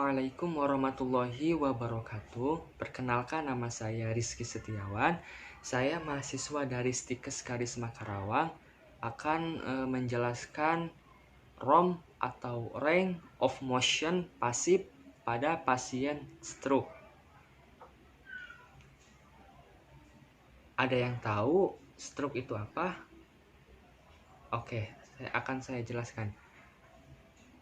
Assalamualaikum warahmatullahi wabarakatuh. Perkenalkan, nama saya Rizky Setiawan. Saya mahasiswa dari Stikes Karisma Karawang akan menjelaskan ROM atau range of motion pasif pada pasien stroke. Ada yang tahu stroke itu apa? Oke, saya jelaskan.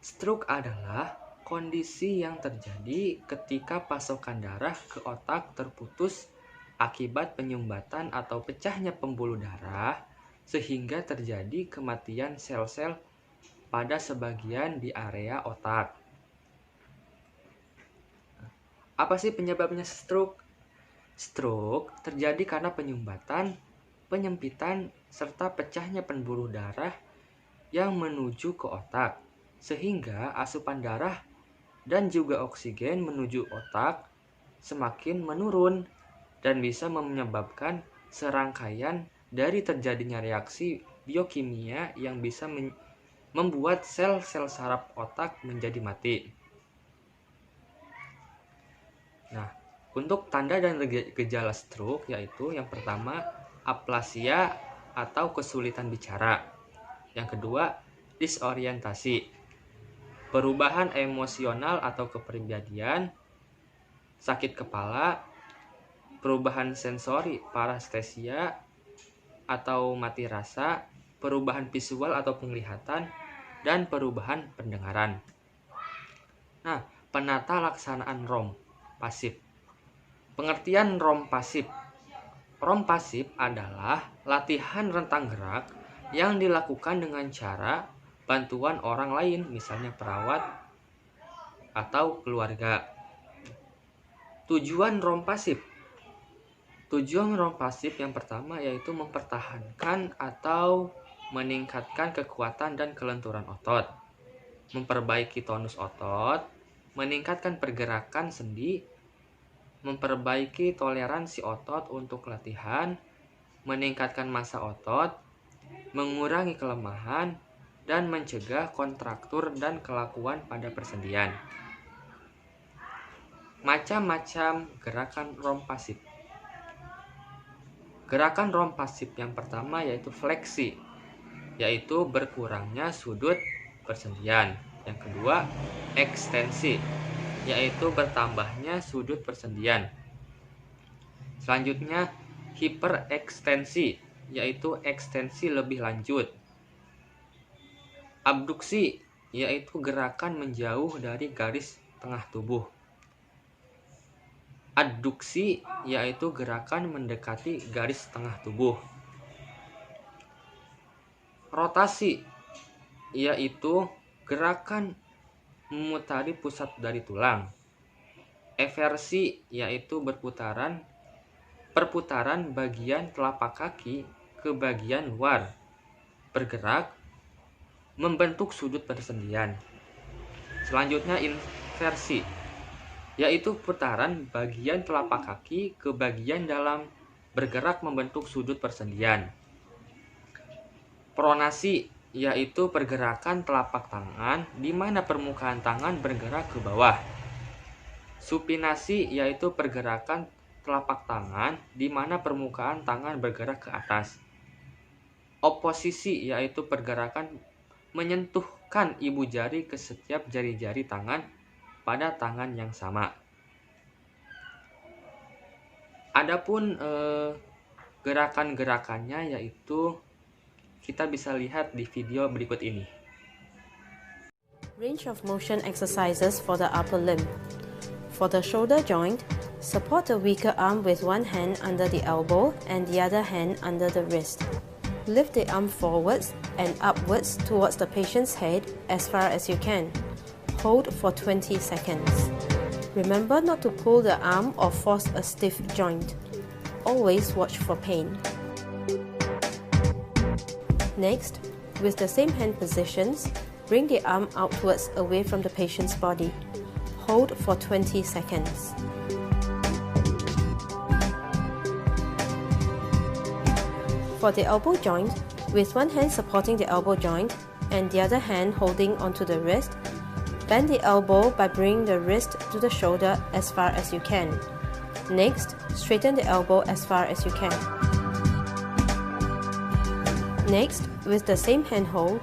Stroke adalah kondisi yang terjadi ketika pasokan darah ke otak terputus akibat penyumbatan atau pecahnya pembuluh darah sehingga terjadi kematian sel-sel pada sebagian di area otak. Apa sih penyebabnya stroke? Stroke terjadi karena penyumbatan, penyempitan, serta pecahnya pembuluh darah yang menuju ke otak, sehingga asupan darah dan juga oksigen menuju otak semakin menurun dan bisa menyebabkan serangkaian dari terjadinya reaksi biokimia yang bisa membuat sel-sel saraf otak menjadi mati. Nah, untuk tanda dan gejala stroke yaitu yang pertama aplasia atau kesulitan bicara. Yang kedua disorientasi, perubahan emosional atau kepribadian, sakit kepala, perubahan sensori parestesia atau mati rasa, perubahan visual atau penglihatan, dan perubahan pendengaran. Nah, penata laksanaan ROM pasif. Pengertian ROM pasif. ROM pasif adalah latihan rentang gerak yang dilakukan dengan cara bantuan orang lain, misalnya perawat atau keluarga. Tujuan ROM pasif. Tujuan ROM pasif yang pertama yaitu mempertahankan atau meningkatkan kekuatan dan kelenturan otot, memperbaiki tonus otot, meningkatkan pergerakan sendi, memperbaiki toleransi otot untuk latihan, meningkatkan massa otot, mengurangi kelemahan, dan mencegah kontraktur dan kelakuan pada persendian. Macam-macam gerakan ROM pasif. Gerakan ROM pasif yang pertama yaitu fleksi, yaitu berkurangnya sudut persendian. Yang kedua, ekstensi, yaitu bertambahnya sudut persendian. Selanjutnya, hiperekstensi, yaitu ekstensi lebih lanjut. Abduksi, yaitu gerakan menjauh dari garis tengah tubuh. Adduksi, yaitu gerakan mendekati garis tengah tubuh. Rotasi, yaitu gerakan memutari pusat dari tulang. Eversi, yaitu perputaran bagian telapak kaki ke bagian luar, bergerak membentuk sudut persendian. Selanjutnya inversi, yaitu putaran bagian telapak kaki ke bagian dalam, bergerak membentuk sudut persendian. Pronasi, yaitu pergerakan telapak tangan di mana permukaan tangan bergerak ke bawah. Supinasi, yaitu pergerakan telapak tangan di mana permukaan tangan bergerak ke atas. Oposisi, yaitu pergerakan menyentuhkan ibu jari ke setiap jari-jari tangan pada tangan yang sama. Adapun gerakan-gerakannya yaitu kita bisa lihat di video berikut ini. Range of motion exercises for the upper limb. For the shoulder joint, support the weaker arm with one hand under the elbow and the other hand under the wrist. Lift the arm forwards and upwards towards the patient's head as far as you can. Hold for 20 seconds. Remember not to pull the arm or force a stiff joint. Always watch for pain. Next, with the same hand positions, bring the arm outwards away from the patient's body. Hold for 20 seconds. For the elbow joint, with one hand supporting the elbow joint and the other hand holding onto the wrist, Bend the elbow by bringing the wrist to the shoulder as far as you can. Next, straighten the elbow as far as you can. Next, with the same hand hold,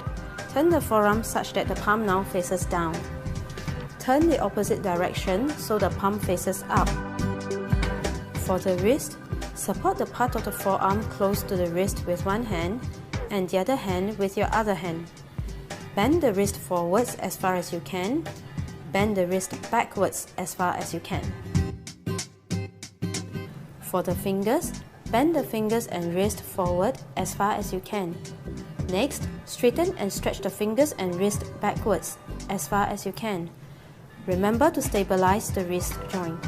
turn the forearm such that the palm now faces down. Turn the opposite direction so the palm faces up. For the wrist, support the part of the forearm close to the wrist with one hand and the other hand with your other hand. Bend the wrist forwards as far as you can. Bend the wrist backwards as far as you can. For the fingers, bend the fingers and wrist forward as far as you can. Next, straighten and stretch the fingers and wrist backwards as far as you can. Remember to stabilize the wrist joint.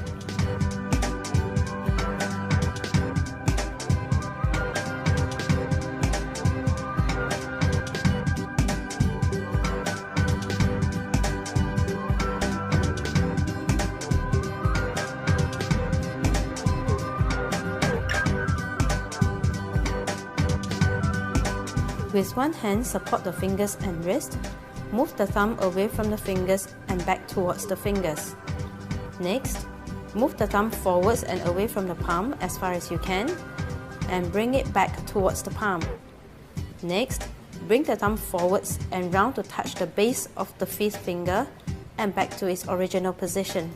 With one hand, support the fingers and wrist. Move the thumb away from the fingers and back towards the fingers. Next, move the thumb forwards and away from the palm as far as you can, and bring it back towards the palm. Next, bring the thumb forwards and round to touch the base of the fifth finger and back to its original position.